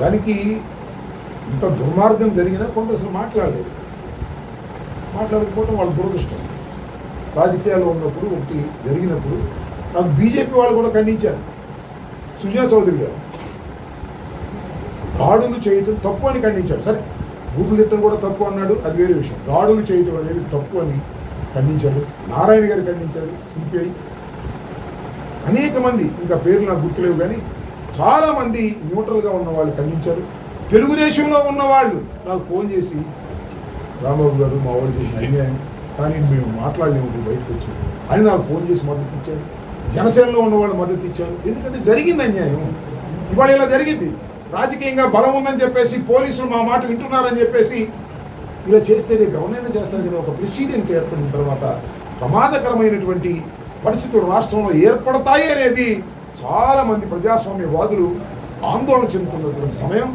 దానికి ఇంత దుర్మార్గం జరిగినా కొంత అసలు మాట్లాడలేదు. మాట్లాడకపోవడం వాళ్ళ దురదృష్టం. రాజకీయాల్లో ఉన్నప్పుడు ఒకటి జరిగినప్పుడు నాకు బీజేపీ వాళ్ళు కూడా ఖండించారు. సుజనా చౌదరి గారు దాడులు చేయటం తప్పు అని ఖండించాడు. సరే, బూతులు తిట్టడం కూడా తప్పు అన్నాడు, అది వేరే విషయం. దాడులు చేయటం అనేది తప్పు అని ఖండించాడు. నారాయణ గారు ఖండించారు, సిపిఐ అనేక మంది, ఇంకా పేర్లు నాకు గుర్తులేవు కానీ చాలామంది న్యూట్రల్గా ఉన్న వాళ్ళు ఖండించారు. తెలుగుదేశంలో ఉన్నవాళ్ళు నాకు ఫోన్ చేసి, రాంబాబు గారు మా వాళ్ళు చేసిన అన్యాయం, కానీ మేము మాట్లాడలేము బయటకు వచ్చి అని నాకు ఫోన్ చేసి మద్దతు ఇచ్చారు. జనసేనలో ఉన్నవాళ్ళు మద్దతు ఇచ్చారు. ఎందుకంటే జరిగింది అన్యాయం. ఇవాళ ఇలా జరిగింది. రాజకీయంగా బలం ఉందని చెప్పేసి పోలీసులు మా మాట వింటున్నారని చెప్పేసి ఇలా చేస్తే రేపు ఎవరైనా చేస్తారు. కానీ ఒక ప్రెసిడెంట్ ఏర్పడిన తర్వాత ప్రమాదకరమైనటువంటి పరిస్థితులు రాష్ట్రంలో ఏర్పడతాయి అనేది చాలామంది ప్రజాస్వామ్యవాదులు ఆందోళన చెందుతున్నటువంటి సమయం.